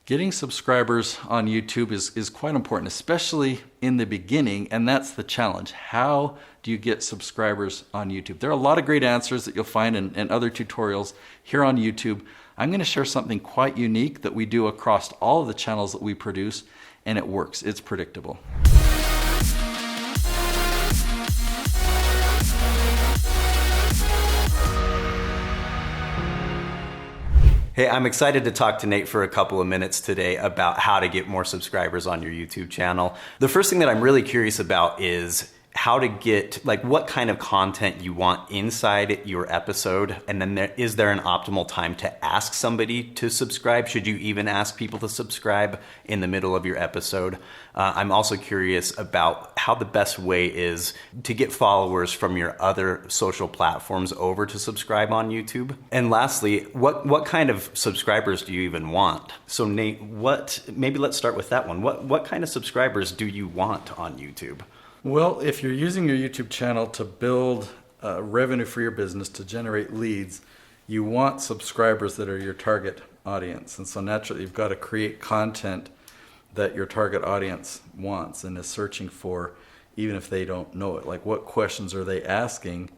Getting subscribers on YouTube is quite important, especially in the beginning, and that's the challenge. How do you get subscribers on YouTube? There are a lot of great answers that you'll find in other tutorials here on YouTube. I'm going to share something quite unique that we do across all of the channels that we produce, and it works. It's predictable. Hey, I'm excited to talk to Nate for a couple of minutes today about how to get more subscribers on your YouTube channel. The first thing that I'm really curious about is how to get, what kind of content you want inside your episode, and then is there an optimal time to ask somebody to subscribe? Should you even ask people to subscribe in the middle of your episode? I'm also curious about how the best way is to get followers from your other social platforms over to subscribe on YouTube. And lastly, what kind of subscribers do you even want? So Nate, maybe let's start with that one. What kind of subscribers do you want on YouTube? Well, if you're using your YouTube channel to build revenue for your business, to generate leads, you want subscribers that are your target audience. And so naturally, you've got to create content that your target audience wants and is searching for, even if they don't know it. Like, what questions are they asking?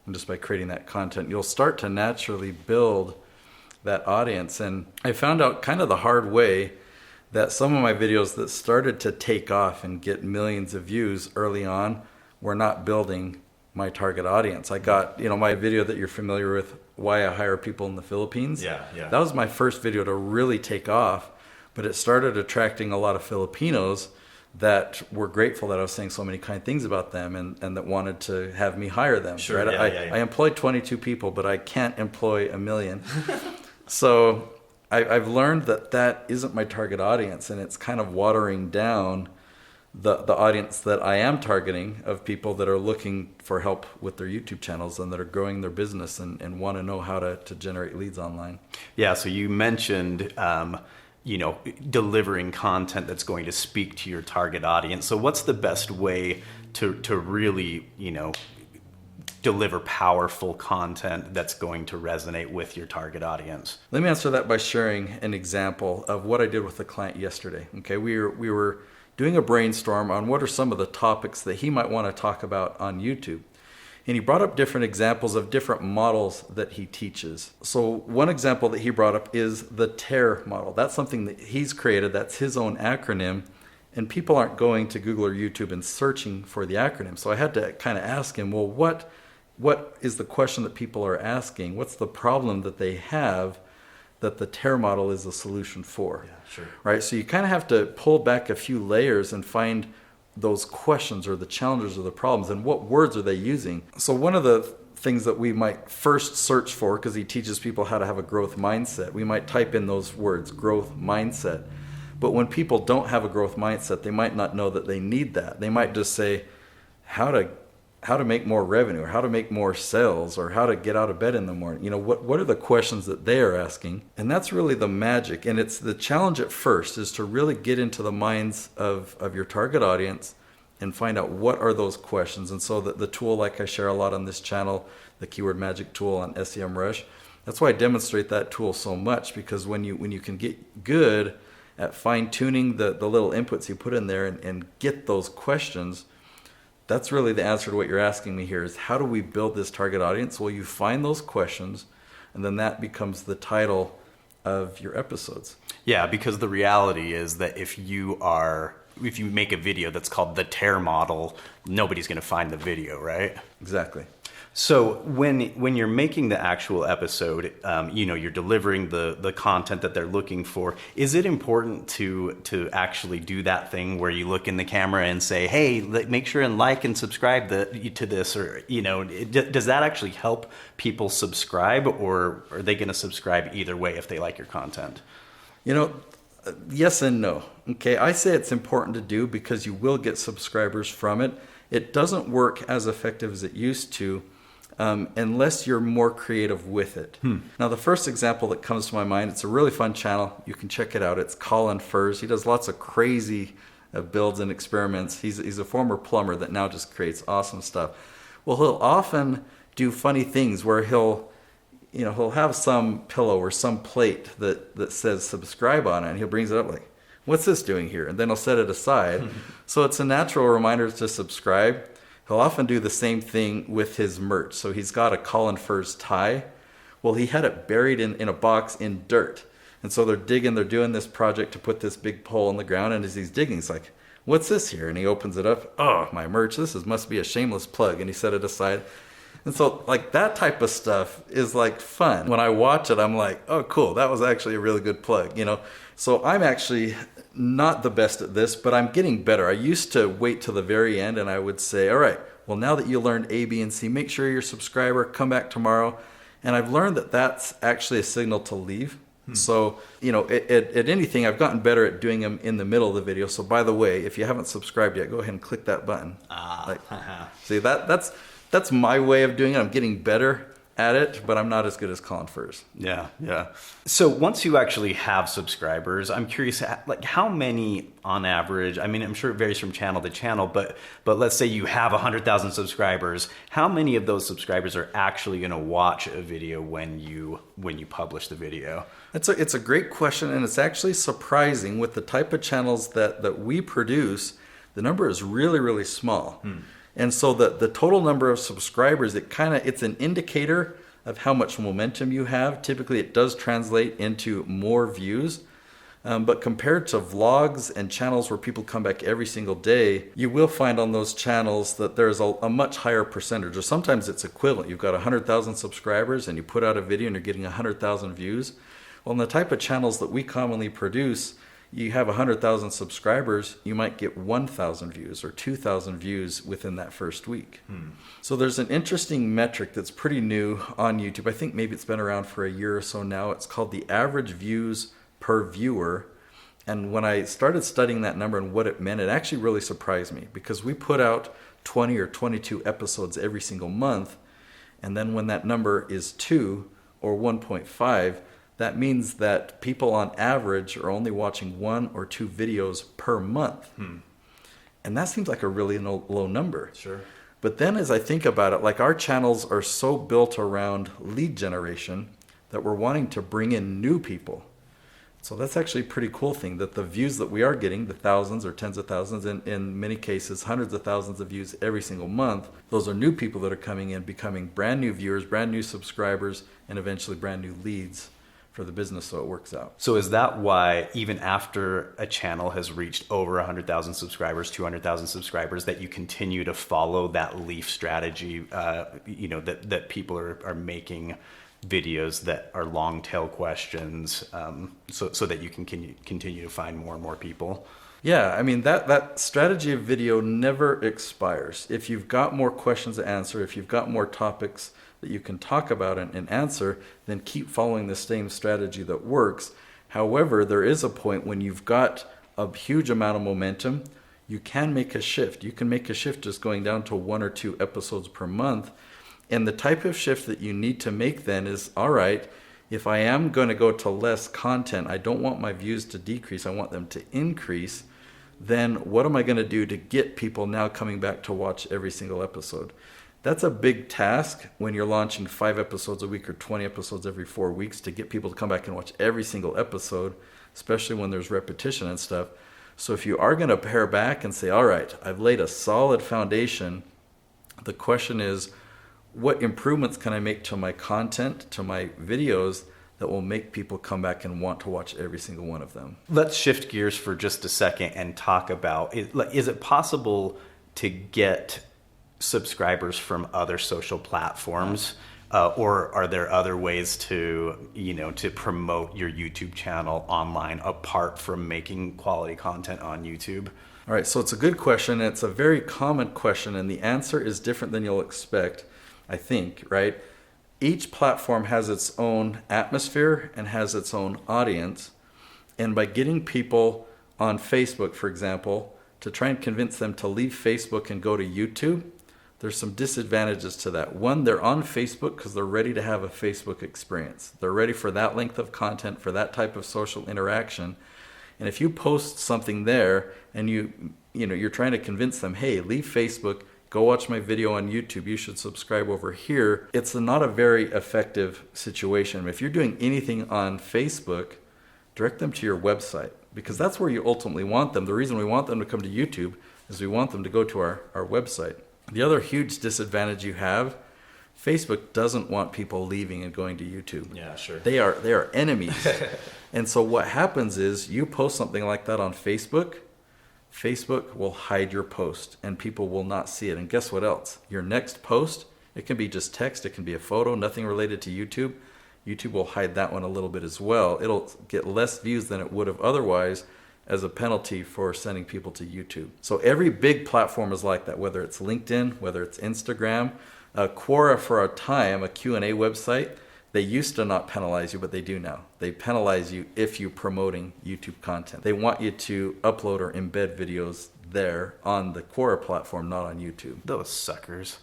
And just by creating that content, you'll start to naturally build that audience. And I found out kind of the hard way that some of my videos that started to take off and get millions of views early on were not building my target audience. I got, my video that you're familiar with, why I hire people in the Philippines. Yeah. That was my first video to really take off, but it started attracting a lot of Filipinos that were grateful that I was saying so many kind things about them and that wanted to have me hire them. Sure, right? yeah. I employed 22 people, but I can't employ 1 million. So I've learned that isn't my target audience, and it's kind of watering down the audience that I am targeting of people that are looking for help with their YouTube channels and that are growing their business and want to know how to generate leads online. Yeah, so you mentioned delivering content that's going to speak to your target audience. So what's the best way to really, deliver powerful content that's going to resonate with your target audience? Let me answer that by sharing an example of what I did with a client yesterday. Okay, we were doing a brainstorm on what are some of the topics that he might want to talk about on YouTube. And he brought up different examples of different models that he teaches. So one example that he brought up is the TARE model. That's something that he's created. That's his own acronym. And people aren't going to Google or YouTube and searching for the acronym. So I had to kind of ask him, well, what is the question that people are asking? What's the problem that they have that the TARE model is a solution for? Yeah, sure. Right? So you kind of have to pull back a few layers and find those questions or the challenges or the problems and what words are they using. So one of the things that we might first search for, because he teaches people how to have a growth mindset, we might type in those words, growth mindset. But when people don't have a growth mindset, they might not know that they need that. They might just say how to make more revenue, or how to make more sales, or how to get out of bed in the morning. What are the questions that they are asking? And that's really the magic. And it's the challenge at first is to really get into the minds of your target audience and find out what are those questions. And so the tool, like I share a lot on this channel, the Keyword Magic tool on SEMrush, that's why I demonstrate that tool so much, because when you can get good at fine-tuning the little inputs you put in there and get those questions, that's really the answer to what you're asking me here, is how do we build this target audience? Well, you find those questions, and then that becomes the title of your episodes. Yeah, because the reality is that if you make a video that's called the TARE model, nobody's going to find the video, right? Exactly. So when you're making the actual episode, you're delivering the content that they're looking for. Is it important to actually do that thing where you look in the camera and say, "Hey, make sure and like and subscribe to this," or does that actually help people subscribe, or are they going to subscribe either way if they like your content? Yes and no. Okay, I say it's important to do because you will get subscribers from it. It doesn't work as effective as it used to unless you're more creative with it. Now, the first example that comes to my mind, it's a really fun channel. You can check it out. It's Colin Furs. He does lots of crazy builds and experiments. He's a former plumber that now just creates awesome stuff. Well, he'll often do funny things where he'll he'll have some pillow or some plate that says subscribe on it, and he brings it up like, what's this doing here? And then he'll set it aside. So it's a natural reminder to subscribe. He'll often do the same thing with his merch. So he's got a Colin Furs tie. Well, he had it buried in a box in dirt. And so they're doing this project to put this big pole in the ground. And as he's digging, he's like, what's this here? And he opens it up. Oh, my merch. Must be a shameless plug. And he set it aside. And so like that type of stuff is like fun. When I watch it, I'm like, oh, cool. That was actually a really good plug, So I'm actually not the best at this, but I'm getting better. I used to wait till the very end and I would say, all right, well, now that you learned A, B, and C, make sure you're a subscriber, come back tomorrow. And I've learned that that's actually a signal to leave. So, at anything, I've gotten better at doing them in the middle of the video. So by the way, if you haven't subscribed yet, go ahead and click that button. See, that's my way of doing it. I'm getting better at it, but I'm not as good as Colin Furs. Yeah. So once you actually have subscribers, I'm curious, like how many on average, I mean, I'm sure it varies from channel to channel, but let's say you have 100,000 subscribers, how many of those subscribers are actually going to watch a video when you publish the video? It's a great question, and it's actually surprising with the type of channels that we produce, the number is really, really small. And so the total number of subscribers, it's an indicator of how much momentum you have. Typically, it does translate into more views. But compared to vlogs and channels where people come back every single day, you will find on those channels that there's a much higher percentage, or sometimes it's equivalent. You've got 100,000 subscribers and you put out a video and you're getting 100,000 views. Well, in the type of channels that we commonly produce, you have 100,000 subscribers, you might get 1,000 views or 2,000 views within that first week. So there's an interesting metric that's pretty new on YouTube. I think maybe it's been around for a year or so now. It's called the average views per viewer. And when I started studying that number and what it meant, it actually really surprised me, because we put out 20 or 22 episodes every single month. And then when that number is 2 or 1.5, that means that people on average are only watching 1 or 2 videos per month. And that seems like a really low number. Sure. But then as I think about it, like our channels are so built around lead generation that we're wanting to bring in new people. So that's actually a pretty cool thing, that the views that we are getting, the thousands or tens of thousands, in many cases hundreds of thousands of views every single month, those are new people that are coming in, becoming brand new viewers, brand new subscribers, and eventually brand new leads for the business, so it works out. So is that why even after a channel has reached over 100,000 subscribers, 200,000 subscribers, that you continue to follow that leaf strategy, that people are making videos that are long tail questions, so that you can continue to find more and more people? Yeah, I mean, that strategy of video never expires. If you've got more questions to answer, if you've got more topics that you can talk about and answer, then keep following the same strategy that works. However, there is a point when you've got a huge amount of momentum, you can make a shift. You can make a shift just going down to 1 or 2 episodes per month. And the type of shift that you need to make then is, all right, if I am going to go to less content, I don't want my views to decrease, I want them to increase, then what am I going to do to get people now coming back to watch every single episode? That's a big task when you're launching 5 episodes a week or 20 episodes every 4 weeks, to get people to come back and watch every single episode, especially when there's repetition and stuff. So if you are going to pare back and say, all right, I've laid a solid foundation, the question is, what improvements can I make to my content, to my videos, that will make people come back and want to watch every single one of them? Let's shift gears for just a second and talk about, is it possible to get subscribers from other social platforms, or are there other ways to promote your YouTube channel online apart from making quality content on YouTube? All right, so it's a good question. It's a very common question, and the answer is different than you'll expect, I think, right? Each platform has its own atmosphere and has its own audience. And by getting people on Facebook, for example, to try and convince them to leave Facebook and go to YouTube, there's some disadvantages to that. One, they're on Facebook because they're ready to have a Facebook experience. They're ready for that length of content, for that type of social interaction. And if you post something there and you're trying to convince them, hey, leave Facebook, go watch my video on YouTube. You should subscribe over here. It's not a very effective situation. If you're doing anything on Facebook, direct them to your website, because that's where you ultimately want them. The reason we want them to come to YouTube is we want them to go to our website. The other huge disadvantage you have, Facebook doesn't want people leaving and going to YouTube. Yeah, sure. They are enemies. And so what happens is you post something like that on Facebook, Facebook will hide your post and people will not see it. And guess what else? Your next post, it can be just text, it can be a photo, nothing related to YouTube. YouTube will hide that one a little bit as well. It'll get less views than it would have otherwise as a penalty for sending people to YouTube. So every big platform is like that, whether it's LinkedIn, whether it's Instagram. Quora, for a time, a Q&A website, they used to not penalize you, but they do now. They penalize you if you're promoting YouTube content. They want you to upload or embed videos there on the Quora platform, not on YouTube. Those suckers.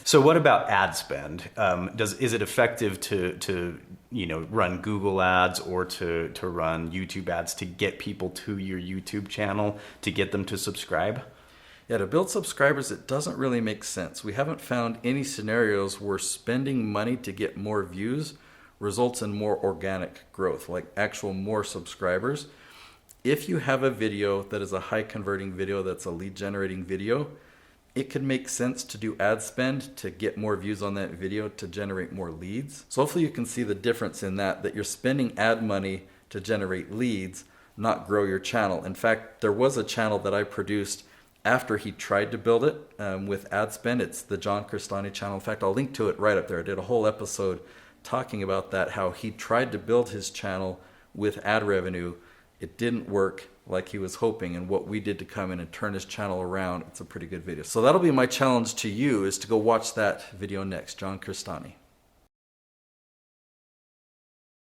So what about ad spend? Is it effective to run Google ads or to run YouTube ads to get people to your YouTube channel, to get them to subscribe? Yeah, to build subscribers, it doesn't really make sense. We haven't found any scenarios where spending money to get more views results in more organic growth, like actual more subscribers. If you have a video that is a high converting video, that's a lead generating video, it could make sense to do ad spend to get more views on that video to generate more leads. So hopefully you can see the difference in that you're spending ad money to generate leads, not grow your channel. In fact, there was a channel that I produced after he tried to build it with ad spend. It's the John Crestani channel. In fact, I'll link to it right up there. I did a whole episode talking about that, how he tried to build his channel with ad revenue. It didn't work like he was hoping, and what we did to come in and turn his channel around, it's a pretty good video. So that'll be my challenge to you, is to go watch that video next, John Crestani.